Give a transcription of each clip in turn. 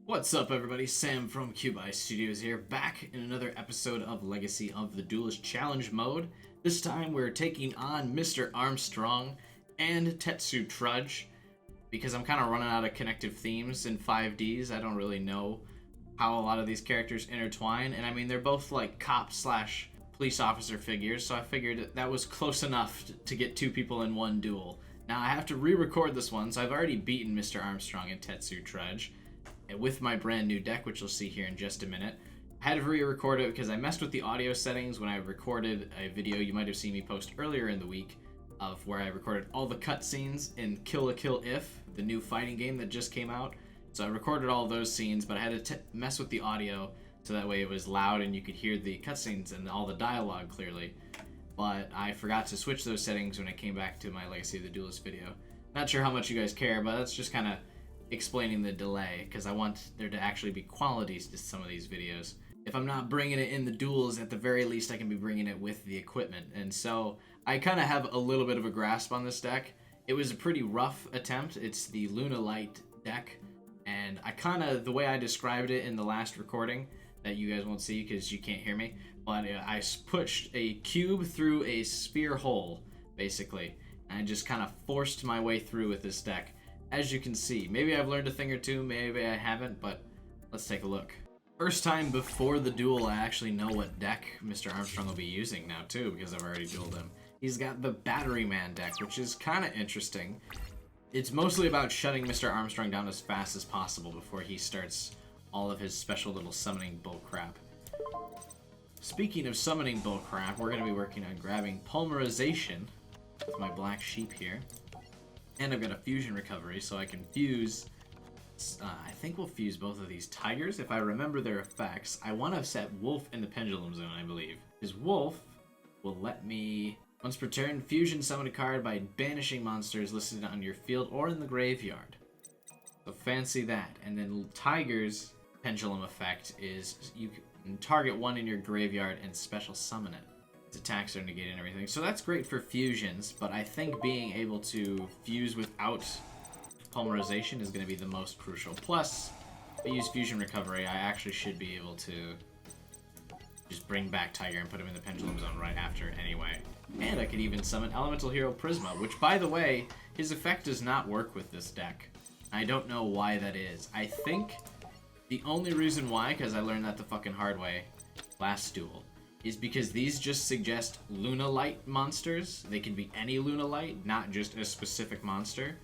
What's up, everybody? Sam from Cubi Studios here, back in another episode of Legacy of the Duelist Challenge mode. This time we're taking on Mr. Armstrong and Tetsu Trudge, because I'm kind of running out of connective themes in 5Ds. I don't really know how a lot of these characters intertwine, and I mean, they're both like cop slash police officer figures, so I figured that was close enough to get two people in one duel. Now I have to re-record this one, so I've already beaten Mr. Armstrong and Tetsu Trudge with my brand new deck, which you'll see here in just a minute. I had to re-record it because I messed with the audio settings when I recorded a video you might have seen me post earlier in the week of where I recorded all the cutscenes in Kill la Kill If, the new fighting game that just came out. So I recorded all those scenes, but I had to mess with the audio so that way it was loud and you could hear the cutscenes and all the dialogue clearly. But I forgot to switch those settings when I came back to my Legacy of the Duelist video. Not sure how much you guys care, but that's just kind of explaining the delay, because I want there to actually be qualities to some of these videos. If I'm not bringing it in the duels, at the very least I can be bringing it with the equipment. And so I kind of have a little bit of a grasp on this deck. It was a pretty rough attempt. It's the Luna Light deck, and I kind of, the way I described it in the last recording that you guys won't see because you can't hear me, but I pushed a cube through a sphere hole basically, and I just kind of forced my way through with this deck. As you can see, maybe I've learned a thing or two, maybe I haven't, but let's take a look. First time before the duel, I actually know what deck Mr. Armstrong will be using now too, because I've already dueled him. He's got the Battery Man deck, which is kind of interesting. It's mostly about shutting Mr. Armstrong down as fast as possible before he starts all of his special little summoning bullcrap. Speaking of summoning bullcrap, we're going to be working on grabbing Polymerization with my Black Sheep here. And I've got a fusion recovery, so I can fuse, I think we'll fuse both of these tigers if I remember their effects. I want to set Wolf in the Pendulum Zone, I believe. Because Wolf will let me, once per turn, fusion summon a card by banishing monsters listed on your field or in the graveyard. So fancy that. And then Tiger's Pendulum effect is you can target one in your graveyard and special summon it. Attacks are negated and everything, so that's great for fusions, but I think being able to fuse without polymerization is going to be the most crucial. Plus, if I use fusion recovery, I actually should be able to just bring back Tiger and put him in the Pendulum Zone right after anyway. And I could even summon Elemental Hero Prisma, which, by the way, his effect does not work with this deck. I don't know why that is. I think the only reason why, because I learned that the fucking hard way last duel, is because these just suggest Luna Light monsters. They can be any Luna Light, not just a specific monster.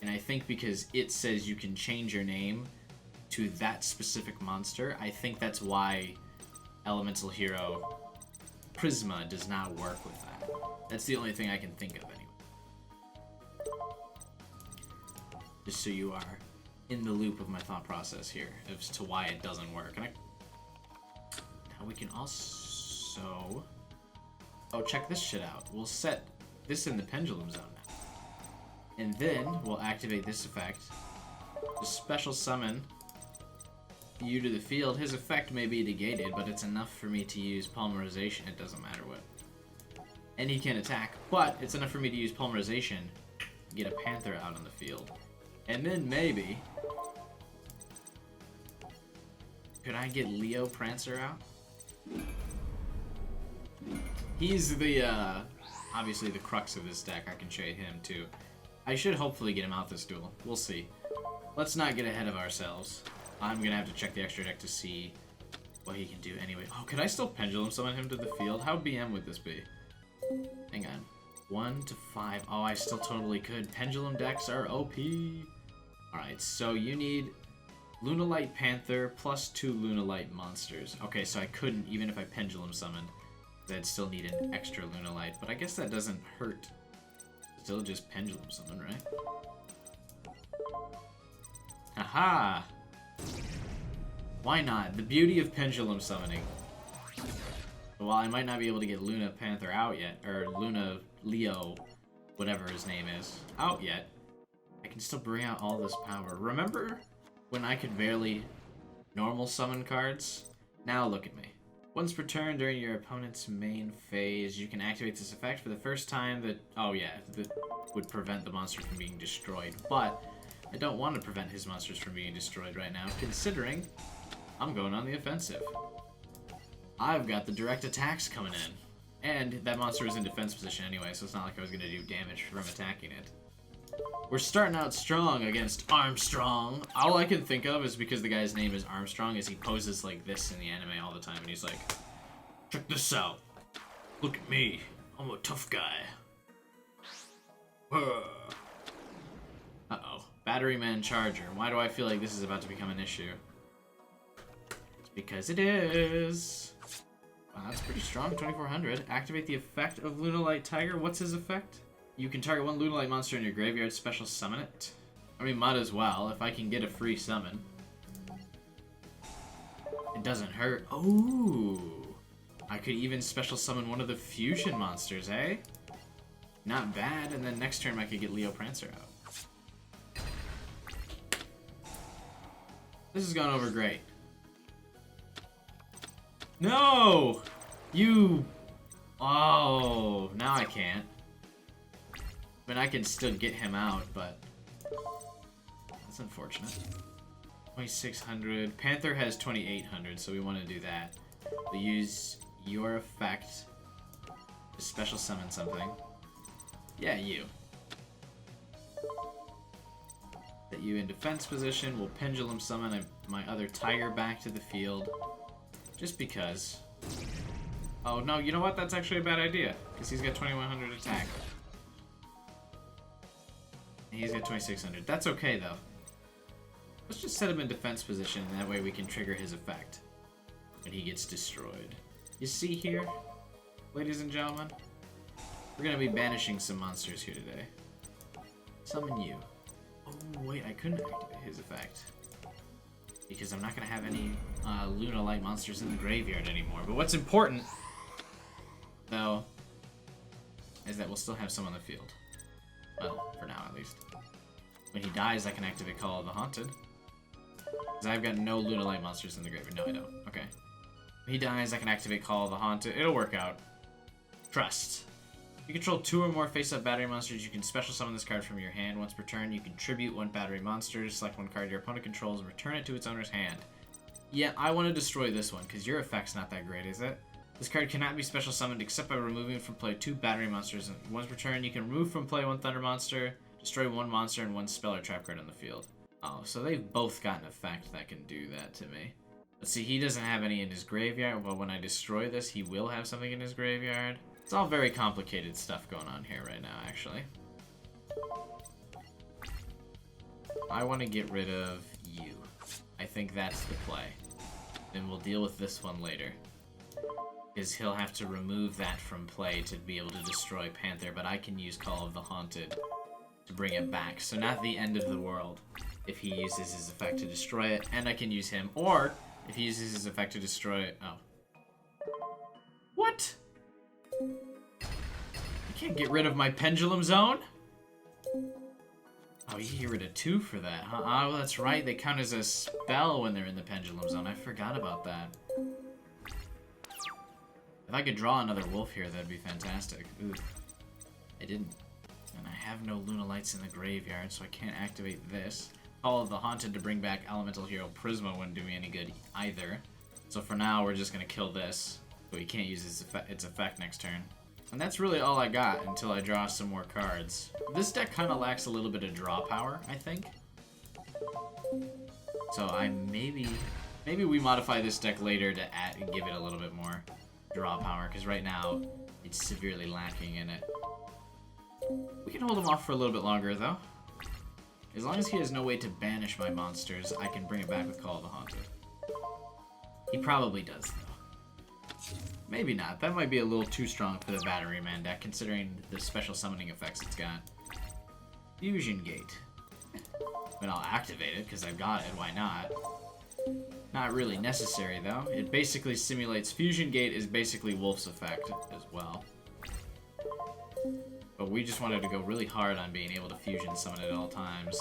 And I think because it says you can change your name to that specific monster, I think that's why Elemental Hero Prisma does not work with that. That's the only thing I can think of anyway. Just so you are in the loop of my thought process here as to why it doesn't work. And now we can also... oh, check this shit out. We'll set this in the Pendulum Zone now. And then we'll activate this effect. Just special summon you to the field. His effect may be negated, but it's enough for me to use Polymerization. It doesn't matter what. And he can attack, but it's enough for me to use Polymerization to get a Panther out on the field. And then maybe... could I get Leo Prancer out? He's the, obviously the crux of this deck. I can show you him, too. I should hopefully get him out this duel. We'll see. Let's not get ahead of ourselves. I'm gonna have to check the extra deck to see what he can do anyway. Oh, could I still Pendulum Summon him to the field? How BM would this be? Hang on. 1 to 5. Oh, I still totally could. Pendulum decks are OP. Alright, so you need Luna Light Panther plus 2 Luna Light monsters. Okay, so I couldn't, even if I Pendulum Summoned. I'd still need an extra Luna Light, but I guess that doesn't hurt. Still just Pendulum Summon, right? Haha! Why not? The beauty of Pendulum Summoning. While I might not be able to get Luna Panther out yet, or Luna Leo, whatever his name is, out yet, I can still bring out all this power. Remember when I could barely normal summon cards? Now look at me. Once per turn during your opponent's main phase, you can activate this effect for the first time that... oh yeah, that would prevent the monster from being destroyed. But I don't want to prevent his monsters from being destroyed right now, considering I'm going on the offensive. I've got the direct attacks coming in. And that monster was in defense position anyway, so it's not like I was going to do damage from attacking it. We're starting out strong against Armstrong. All I can think of is because the guy's name is Armstrong, is he poses like this in the anime all the time, and he's like, check this out. Look at me. I'm a tough guy. Uh-oh. Battery Man Charger. Why do I feel like this is about to become an issue? It's because it is. Wow, that's pretty strong. 2400. Activate the effect of Lunalight Tiger. What's his effect? You can target one Lunalight monster in your graveyard, special summon it. I mean, might as well, if I can get a free summon. It doesn't hurt. Oh! I could even special summon one of the fusion monsters, eh? Not bad, and then next turn I could get Leo Prancer out. This has gone over great. No! You... Oh, now I can't. I mean, I can still get him out, but that's unfortunate. 2600. Panther has 2800, so we want to do that. We'll use your effect to special summon something. Yeah, you. That you in defense position. We'll pendulum summon my other tiger back to the field. Just because. Oh, no, you know what? That's actually a bad idea, because he's got 2100 attack. He's got 2600. That's okay, though. Let's just set him in defense position, and that way we can trigger his effect when he gets destroyed. You see here, ladies and gentlemen? We're going to be banishing some monsters here today. Summon you. Oh, wait, I couldn't activate his effect. Because I'm not going to have any Lunalight monsters in the graveyard anymore. But what's important, though, is that we'll still have some on the field. Well, for now, at least. When he dies, I can activate Call of the Haunted. Because I've got no Lunalight monsters in the graveyard. No, I don't. Okay. When he dies, I can activate Call of the Haunted. It'll work out. Trust. You control 2 or more face-up battery monsters. You can special summon this card from your hand. Once per turn, you can tribute 1 battery monster. Select 1 card your opponent controls and return it to its owner's hand. Yeah, I want to destroy this one, because your effect's not that great, is it? This card cannot be special summoned except by removing from play 2 battery monsters. Once per turn, you can remove from play 1 thunder monster, destroy 1 monster, and 1 spell or trap card on the field. Oh, so they've both got an effect that can do that to me. Let's see, he doesn't have any in his graveyard. Well, when I destroy this, he will have something in his graveyard. It's all very complicated stuff going on here right now, actually. I want to get rid of you. I think that's the play. Then we'll deal with this one later. Is he'll have to remove that from play to be able to destroy Panther, but I can use Call of the Haunted to bring it back. So not the end of the world if he uses his effect to destroy it, and I can use him, or if he uses his effect to destroy it. Oh. What? I can't get rid of my Pendulum Zone? Oh, you get rid of 2 for that, huh? Oh, that's right, they count as a spell when they're in the Pendulum Zone. I forgot about that. If I could draw another wolf here, that'd be fantastic. Ooh. I didn't. And I have no Lunalights in the graveyard, so I can't activate this. Call of the Haunted to bring back Elemental Hero Prisma wouldn't do me any good either. So for now, we're just going to kill this. So he can't use its effect next turn. And that's really all I got until I draw some more cards. This deck kind of lacks a little bit of draw power, I think. So maybe we modify this deck later to give it a little bit more draw power, because right now it's severely lacking in it. We can hold him off for a little bit longer, though. As long as he has no way to banish my monsters, I can bring it back with Call of the Haunted. He probably does, though. Maybe not. That might be a little too strong for the Battery Man deck, considering the special summoning effects it's got. Fusion Gate. But I'll activate it, because I've got it. Why not? Not really necessary, though. It basically simulates... Fusion Gate is basically Wolf's effect as well. But we just wanted to go really hard on being able to fusion summon at all times.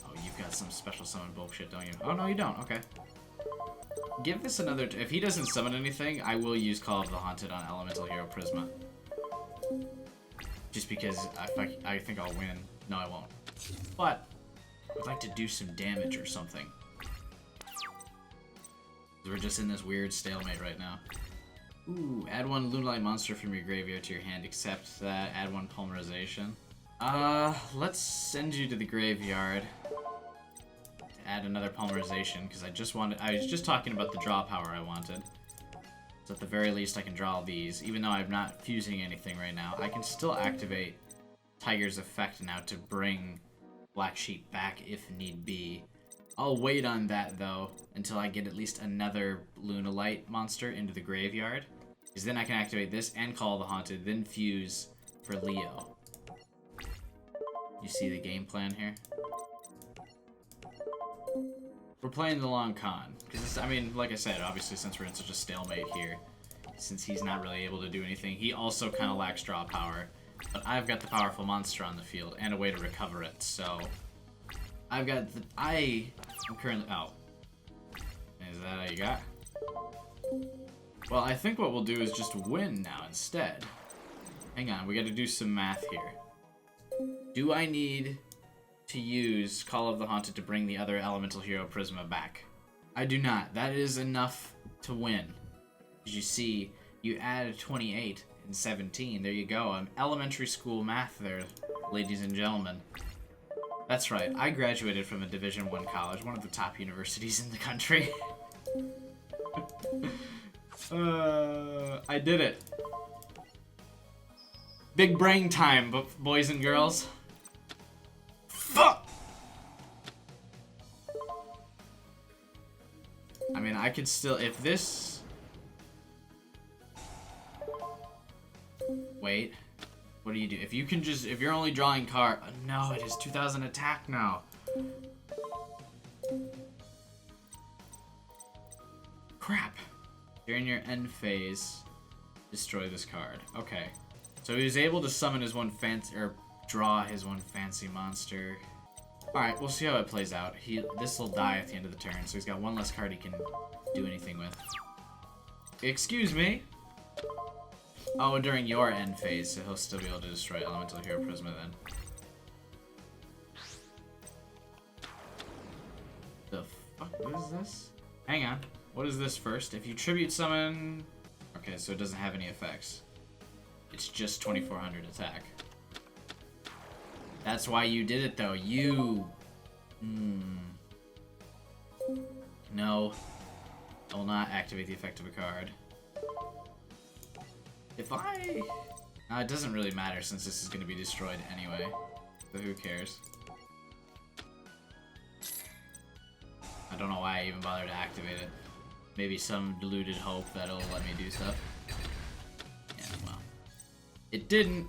Oh, you've got some special summon bullshit, don't you? Oh, no, you don't. Okay. Give this another... If he doesn't summon anything, I will use Call of the Haunted on Elemental Hero Prisma. Just because I think I'll win. No, I won't. But I'd like to do some damage or something. We're just in this weird stalemate right now. Ooh, add one Lunalight monster from your graveyard to your hand, except that add one Polymerization. Let's send you to the graveyard to add another Polymerization, because I was just talking about the draw power I wanted. So at the very least I can draw all these, even though I'm not fusing anything right now. I can still activate Tiger's effect now to bring Black Sheep back if need be. I'll wait on that, though, until I get at least another Lunalight monster into the graveyard. Because then I can activate this and Call the Haunted, then fuse for Leo. You see the game plan here? We're playing the long con. Because, I mean, like I said, obviously since we're in such a stalemate here, since he's not really able to do anything, he also kind of lacks draw power. But I've got the powerful monster on the field and a way to recover it, so... I'm currently out. Is that all you got? Well, I think what we'll do is just win now instead. Hang on, we gotta do some math here. Do I need to use Call of the Haunted to bring the other elemental hero Prisma back? I do not. That is enough to win. As you see, you add 28 and 17. There you go. Elementary school math there, ladies and gentlemen. That's right, I graduated from a Division I college, one of the top universities in the country. I did it. Big brain time, boys and girls. Fuck! I mean, I could still, if this... Wait. What do you do? If you can just, if you're only drawing card, no, it is 2000 attack now. Crap. During your end phase, destroy this card. Okay. So he was able to summon his one fancy, or draw his one fancy monster. Alright, we'll see how it plays out. This will die at the end of the turn, so he's got one less card he can do anything with. Excuse me? Oh, during your end phase, so he'll still be able to destroy Elemental Hero Prisma then. The fuck? What is this? Hang on. What is this first? If you tribute summon... Okay, so it doesn't have any effects. It's just 2400 attack. That's why you did it, though. You... No. I will not activate the effect of a card. If I... it doesn't really matter since this is going to be destroyed anyway. So who cares? I don't know why I even bothered to activate it. Maybe some deluded hope that it'll let me do stuff. Yeah, well. It didn't.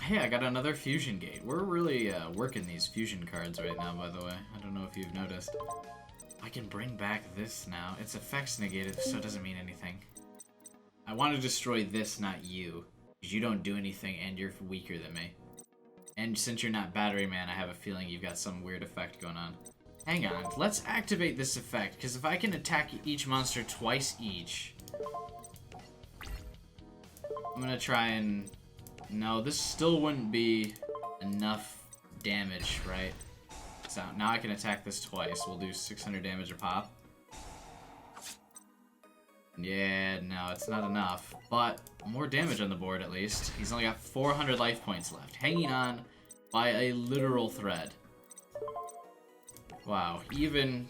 Hey, I got another fusion gate. We're really working these fusion cards right now, by the way. I don't know if you've noticed. I can bring back this now. Its effects negated, so it doesn't mean anything. I want to destroy this, not you. Because you don't do anything and you're weaker than me. And since you're not Battery Man, I have a feeling you've got some weird effect going on. Hang on, let's activate this effect, because if I can attack each monster twice each... I'm gonna try and... No, this still wouldn't be enough damage, right? So now I can attack this twice. We'll do 600 damage a pop. Yeah, no, it's not enough. But more damage on the board at least. He's only got 400 life points left. Hanging on by a literal thread. Wow, even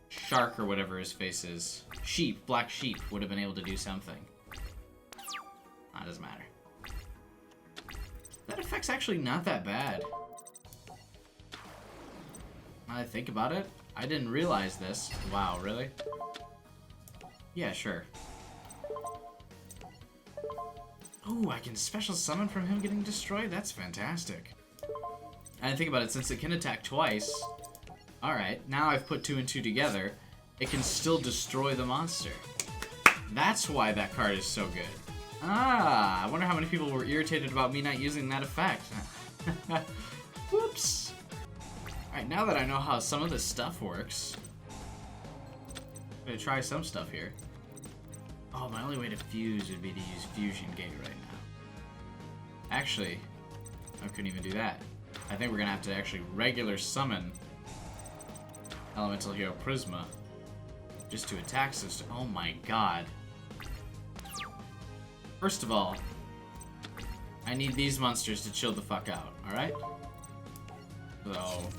Shark or whatever his face is. Sheep, Black Sheep would have been able to do something. That doesn't matter. That effect's actually not that bad. Now I think about it, I didn't realize this. Wow, really? Yeah, sure. Oh, I can special summon from him getting destroyed? That's fantastic. And think about it, since it can attack twice... Alright, now I've put 2 and 2 together, it can still destroy the monster. That's why that card is so good. Ah, I wonder how many people were irritated about me not using that effect. Whoops. Alright, now that I know how some of this stuff works, I'm gonna try some stuff here. Oh, my only way to fuse would be to use Fusion Gate right now. Actually, I couldn't even do that. I think we're gonna have to actually regular summon Elemental Hero Prisma just to attack system. Oh my god. First of all, I need these monsters to chill the fuck out, alright? So,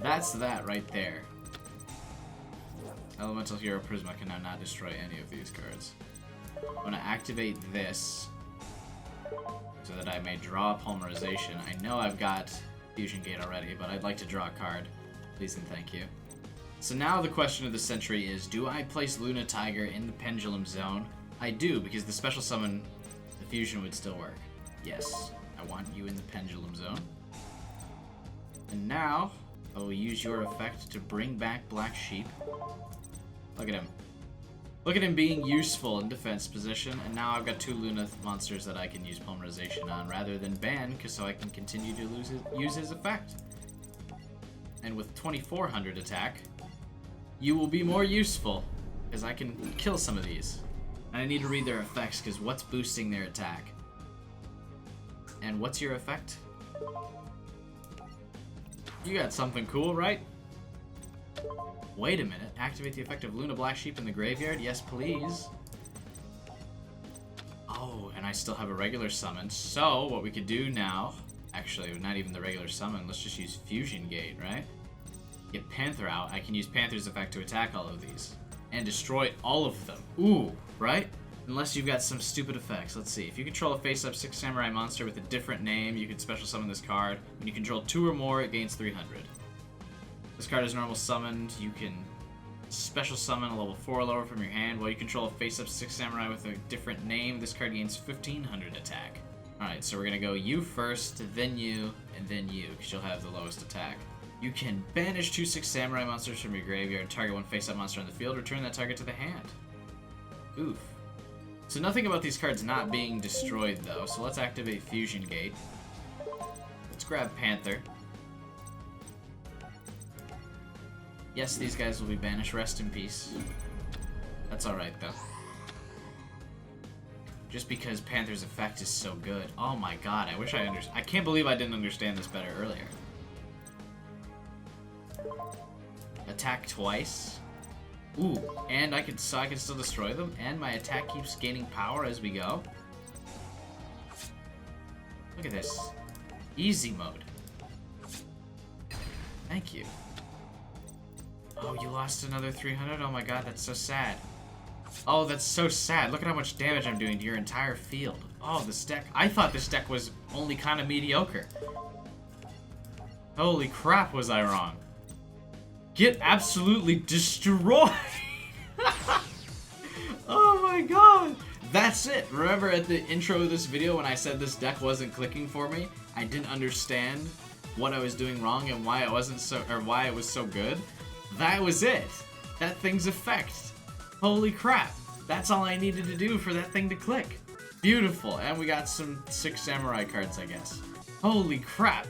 that's that right there. Elemental Hero Prisma can now not destroy any of these cards. I'm gonna activate this so that I may draw a Polymerization. I know I've got Fusion Gate already, but I'd like to draw a card. Please and thank you. So now the question of the century is, do I place Luna Tiger in the Pendulum Zone? I do, because the special summon, the fusion would still work. Yes, I want you in the Pendulum Zone. And now, I will use your effect to bring back Black Sheep. Look at him. Look at him being useful in defense position, and now I've got 2 Luna monsters that I can use Polymerization on rather than ban, so I can continue to use his effect. And with 2400 attack, you will be more useful, because I can kill some of these. And I need to read their effects, because what's boosting their attack? And what's your effect? You got something cool, right? Wait a minute. Activate the effect of Luna Black Sheep in the graveyard? Yes, please. Oh, and I still have a regular summon. So, what we could do now... Actually, not even the regular summon. Let's just use Fusion Gate, right? Get Panther out. I can use Panther's effect to attack all of these. And destroy all of them. Ooh, right? Unless you've got some stupid effects. Let's see. If you control a face-up 6 samurai monster with a different name, you can special summon this card. When you control 2 or more, it gains 300. This card is normal summoned. You can special summon a level 4 or lower from your hand. While you control a face-up 6 samurai with a different name, this card gains 1500 attack. Alright, so we're gonna go you first, then you, and then you, because you'll have the lowest attack. You can banish 2 6 samurai monsters from your graveyard, target 1 face-up monster on the field, return that target to the hand. Oof. So nothing about these cards not being destroyed, though, so let's activate Fusion Gate. Let's grab Panther. Yes, these guys will be banished. Rest in peace. That's alright, though. Just because Panther's effect is so good. Oh my god, I wish I understood. I can't believe I didn't understand this better earlier. Attack twice. Ooh, and I can still destroy them, and my attack keeps gaining power as we go. Look at this. Easy mode. Thank you. Oh, you lost another 300? Oh my god, that's so sad. Oh, that's so sad. Look at how much damage I'm doing to your entire field. Oh, this deck. I thought this deck was only kind of mediocre. Holy crap, was I wrong. Get absolutely destroyed. Oh my god. That's it. Remember at the intro of this video when I said this deck wasn't clicking for me? I didn't understand what I was doing wrong and why it wasn't so, or why it was so good. That was it. That thing's effect. Holy crap. That's all I needed to do for that thing to click. Beautiful. And we got some 6 samurai cards, I guess. Holy crap.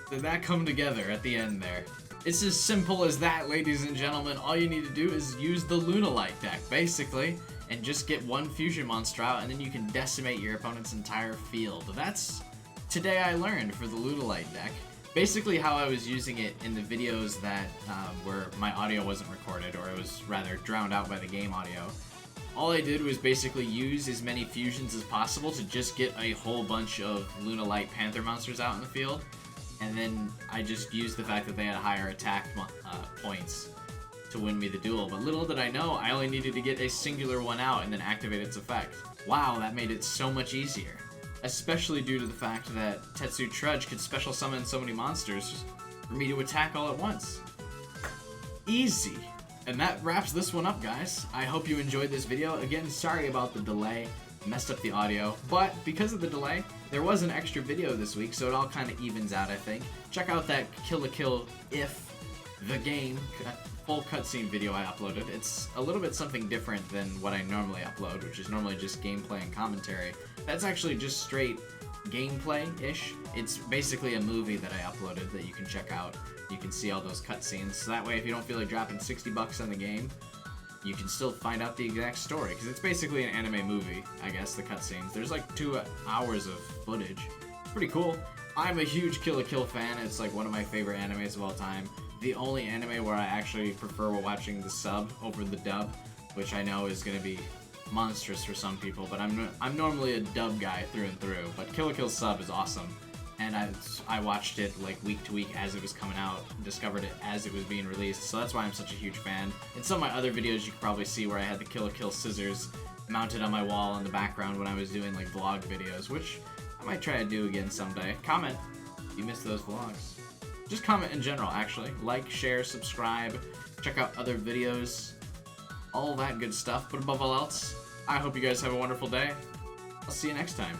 Did that come together at the end there? It's as simple as that, ladies and gentlemen. All you need to do is use the Lunalight deck, basically, and just get 1 fusion monster out, and then you can decimate your opponent's entire field. That's today I learned for the Lunalight deck. Basically how I was using it in the videos that where my audio wasn't recorded, or it was rather drowned out by the game audio. All I did was basically use as many fusions as possible to just get a whole bunch of Lunalight Panther monsters out in the field. And then I just used the fact that they had higher attack points to win me the duel. But little did I know, I only needed to get a singular one out and then activate its effect. Wow, that made it so much easier. Especially due to the fact that Tetsu Trudge could special summon so many monsters for me to attack all at once. Easy. And that wraps this one up, guys. I hope you enjoyed this video. Again, sorry about the delay. Messed up the audio. But because of the delay, there was an extra video this week, so it all kind of evens out, I think. Check out that Kill la Kill If the Game full cutscene video I uploaded. It's a little bit something different than what I normally upload, which is normally just gameplay and commentary. That's actually just straight gameplay-ish. It's basically a movie that I uploaded that you can check out. You can see all those cutscenes. So that way, if you don't feel like dropping $60 on the game, you can still find out the exact story, because it's basically an anime movie, I guess, the cutscenes. There's like 2 hours of footage. Pretty cool. I'm a huge Kill la Kill fan. It's like one of my favorite animes of all time. The only anime where I actually prefer watching the sub over the dub, which I know is going to be monstrous for some people, but I'm normally a dub guy through and through. But Kill la Kill sub is awesome, and I watched it like week to week as it was coming out, discovered it as it was being released, so that's why I'm such a huge fan. In some of my other videos, you can probably see where I had the Kill la Kill scissors mounted on my wall in the background when I was doing like vlog videos, which I might try to do again someday. Comment if you missed those vlogs. Just comment in general, actually. Like, share, subscribe, check out other videos, all that good stuff. But above all else, I hope you guys have a wonderful day. I'll see you next time.